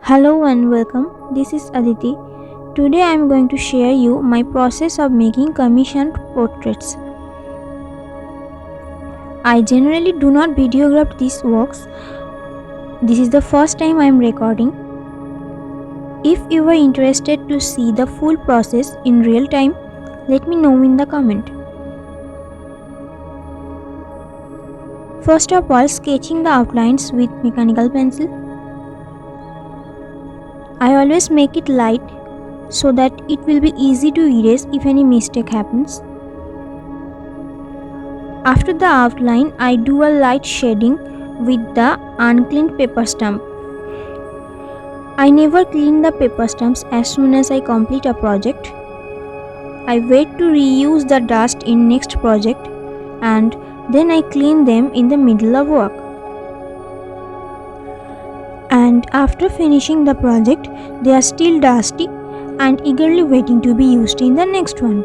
Hello and welcome. This is Aditi. Today I am going to share you my process of making commissioned portraits. I generally do not videograph these works. This is the first time I am recording. If you are interested to see the full process in real time, let me know in the comment. First of all, sketching the outlines with mechanical pencil. I always make it light so that it will be easy to erase if any mistake happens. After the outline, I do a light shading with the uncleaned paper stamp. I never clean the paper stamps as soon as I complete a project. I wait to reuse the dust in next project and then I clean them in the middle of work. And after finishing the project, they are still dusty and eagerly waiting to be used in the next one.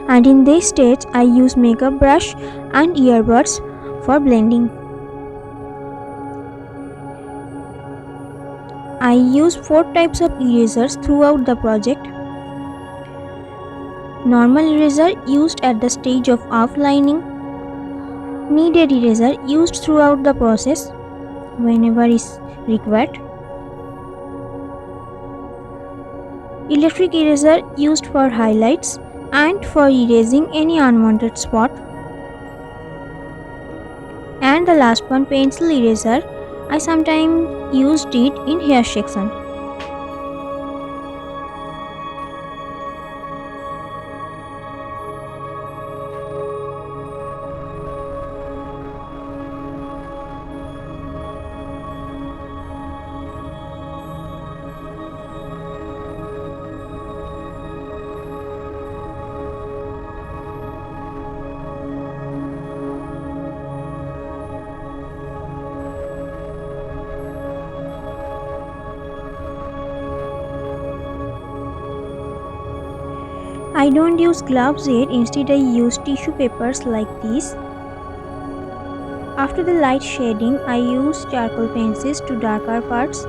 And in this stage, I use makeup brush and earbuds for blending. I use 4 types of erasers throughout the project. Normal eraser used at the stage of outlining. Kneaded eraser used throughout the process whenever is required. Electric eraser used for highlights and for erasing any unwanted spot. And the last one, pencil eraser. I sometimes used it in hair section. I don't use gloves yet, instead I use tissue papers like this. After the light shading, I use charcoal pencils to darker parts,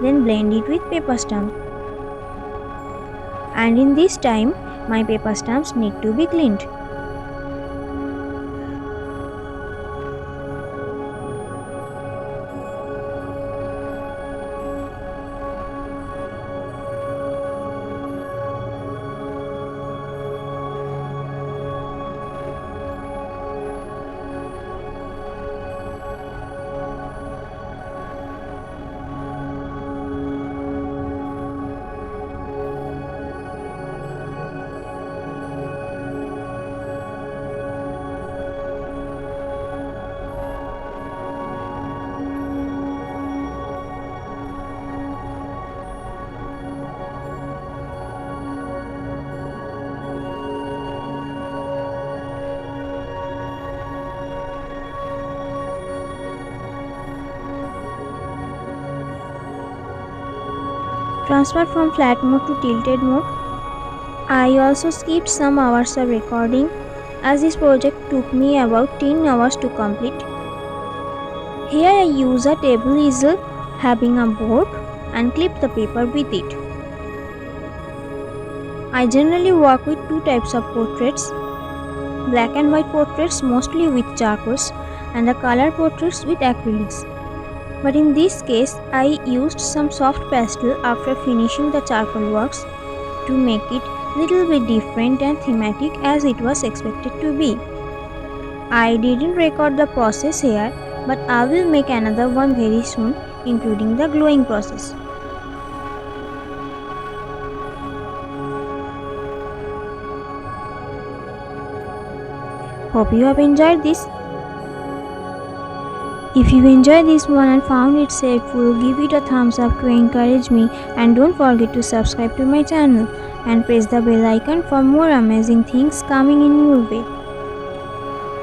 then blend it with paper stamp. And in this time, my paper stamps need to be cleaned. Transfer from flat mode to tilted mode. I also skipped some hours of recording as this project took me about 10 hours to complete. Here I use a table easel having a board and clip the paper with it. I generally work with 2 types of portraits, black and white portraits mostly with charcoals and the color portraits with acrylics. But in this case, I used some soft pastel after finishing the charcoal works to make it little bit different and thematic as it was expected to be. I didn't record the process here, but I will make another one very soon, including the gluing process. Hope you have enjoyed this. If you enjoyed this one and found it helpful, give it a thumbs up to encourage me, and don't forget to subscribe to my channel and press the bell icon for more amazing things coming in your way.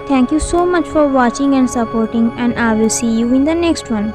Thank you so much for watching and supporting, and I will see you in the next one.